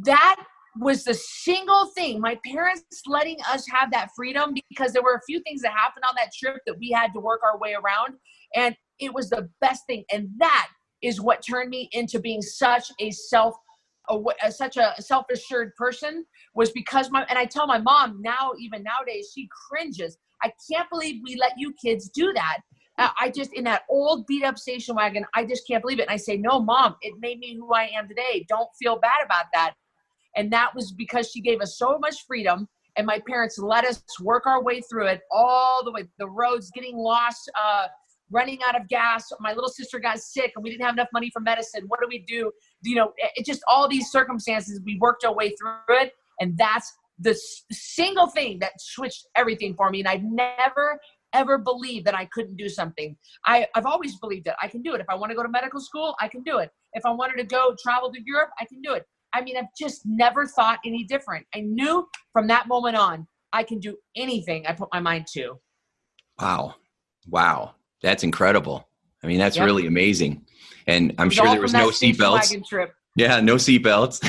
that was the single thing, my parents letting us have that freedom, because there were a few things that happened on that trip that we had to work our way around. And it was the best thing. And that is what turned me into being such a self-assured person, was because and I tell my mom now, even nowadays, she cringes. I can't believe we let you kids do that. I just, in that old beat up station wagon, I just can't believe it. And I say, no, Mom, it made me who I am today. Don't feel bad about that. And that was because she gave us so much freedom, and my parents let us work our way through it all the way. The roads, getting lost, running out of gas. My little sister got sick and we didn't have enough money for medicine. What do we do? You know, it just all these circumstances, we worked our way through it. And that's the single thing that switched everything for me. And I've never, ever believed that I couldn't do something. I've always believed that I can do it. If I want to go to medical school, I can do it. If I wanted to go travel to Europe, I can do it. I mean, I've just never thought any different. I knew from that moment on, I can do anything I put my mind to. Wow. That's incredible. I mean, that's really amazing. And I'm sure there was no seatbelts. Yeah, no seatbelts.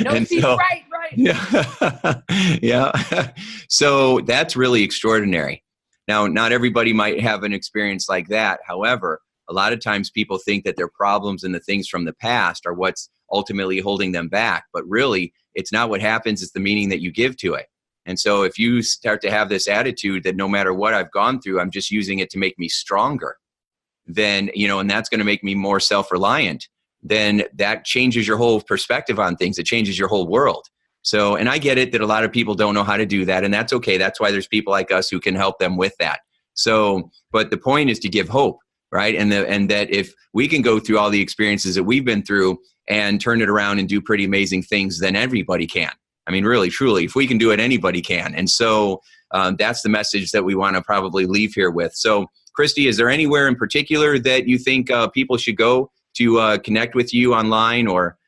No seats, right. Yeah. Yeah. So that's really extraordinary. Now, not everybody might have an experience like that. However, a lot of times people think that their problems and the things from the past are what's ultimately holding them back. But really, it's not what happens, it's the meaning that you give to it. And so if you start to have this attitude that no matter what I've gone through, I'm just using it to make me stronger, then, and that's going to make me more self-reliant, then that changes your whole perspective on things. It changes your whole world. So, and I get it that a lot of people don't know how to do that, and that's okay. That's why there's people like us who can help them with that. So, but the point is to give hope, right? And that if we can go through all the experiences that we've been through and turn it around and do pretty amazing things, then everybody can. I mean, really, truly, if we can do it, anybody can. And so that's the message that we want to probably leave here with. So, Cristy, is there anywhere in particular that you think people should go to connect with you online, or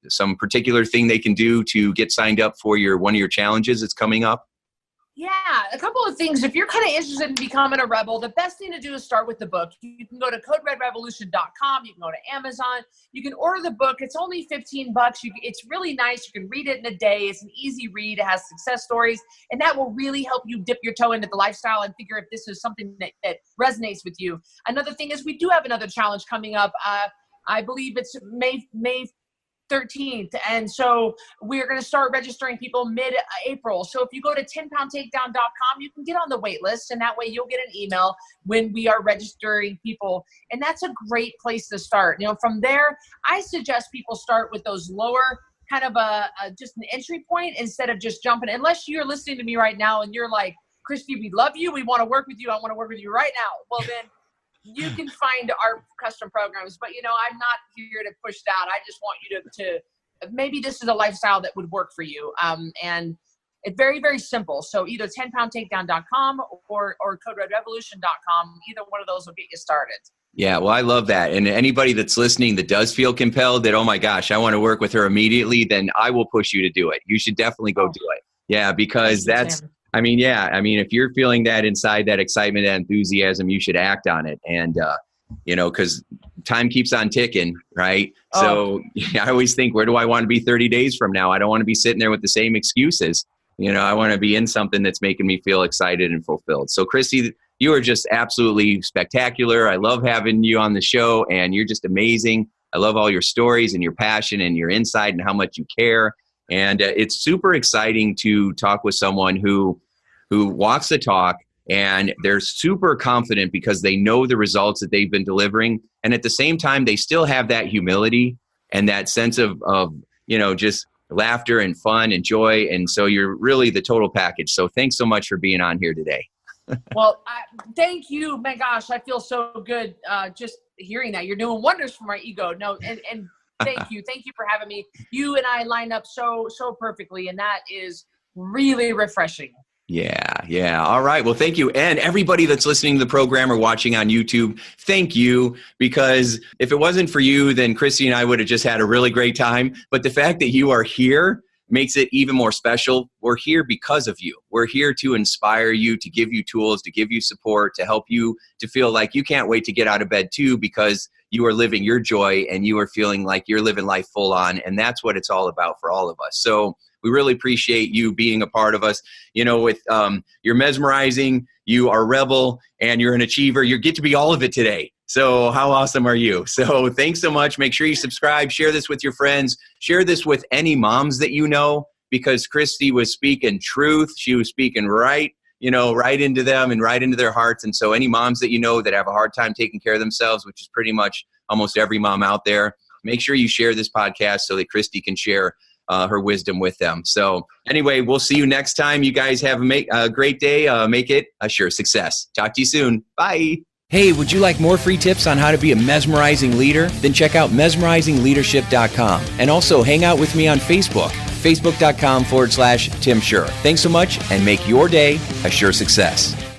some particular thing they can do to get signed up for one of your challenges that's coming up? Yeah, a couple of things. If you're kind of interested in becoming a rebel, the best thing to do is start with the book. You can go to CodeRedRevolution.com. You can go to Amazon. You can order the book. It's only $15. It's really nice. You can read it in a day. It's an easy read. It has success stories, and that will really help you dip your toe into the lifestyle and figure if this is something that resonates with you. Another thing is we do have another challenge coming up. I believe it's May 13th. And so we're going to start registering people mid-April. So if you go to 10poundtakedown.com, you can get on the wait list, and that way you'll get an email when we are registering people. And that's a great place to start. From there, I suggest people start with those lower kind of just an entry point instead of just jumping. Unless you're listening to me right now and you're like, Cristy, we love you. We want to work with you. I want to work with you right now. Well, then you can find our custom programs, but I'm not here to push that. I just want you to maybe this is a lifestyle that would work for you. And it's very, very simple. So either 10poundtakedown.com or CodeRedRevolution.com, either one of those will get you started. Yeah, well, I love that. And anybody that's listening that does feel compelled that, oh my gosh, I want to work with her immediately, then I will push you to do it. You should definitely go do it. Yeah, because that's, if you're feeling that inside, that excitement, that enthusiasm, you should act on it. And, because time keeps on ticking, right? So I always think, where do I want to be 30 days from now? I don't want to be sitting there with the same excuses. I want to be in something that's making me feel excited and fulfilled. So, Cristy, you are just absolutely spectacular. I love having you on the show, and you're just amazing. I love all your stories and your passion and your insight and how much you care. And it's super exciting to talk with someone who walks the talk, and they're super confident because they know the results that they've been delivering. And at the same time, they still have that humility and that sense of just laughter and fun and joy. And so you're really the total package. So thanks so much for being on here today. Well, thank you. My gosh, I feel so good just hearing that. You're doing wonders for my ego. No, and thank you. Thank you for having me. You and I line up so perfectly, and that is really refreshing. Yeah. All right. Well, thank you. And everybody that's listening to the program or watching on YouTube, thank you. Because if it wasn't for you, then Cristy and I would have just had a really great time. But the fact that you are here makes it even more special. We're here because of you. We're here to inspire you, to give you tools, to give you support, to help you to feel like you can't wait to get out of bed too, because you are living your joy and you are feeling like you're living life full on. And that's what it's all about for all of us. So we really appreciate you being a part of us. With you're mesmerizing, you are a rebel, and you're an achiever. You get to be all of it today. So how awesome are you? So thanks so much. Make sure you subscribe, share this with your friends, share this with any moms that you know, because Cristy was speaking truth. She was speaking right into them and right into their hearts. And so any moms that you know that have a hard time taking care of themselves, which is pretty much almost every mom out there, make sure you share this podcast so that Cristy can share her wisdom with them. So anyway, we'll see you next time. You guys have a great day. Make it a sure success. Talk to you soon. Bye. Hey, would you like more free tips on how to be a mesmerizing leader? Then check out mesmerizingleadership.com and also hang out with me on Facebook. facebook.com/Tim Shurr. Thanks so much, and make your day a sure success.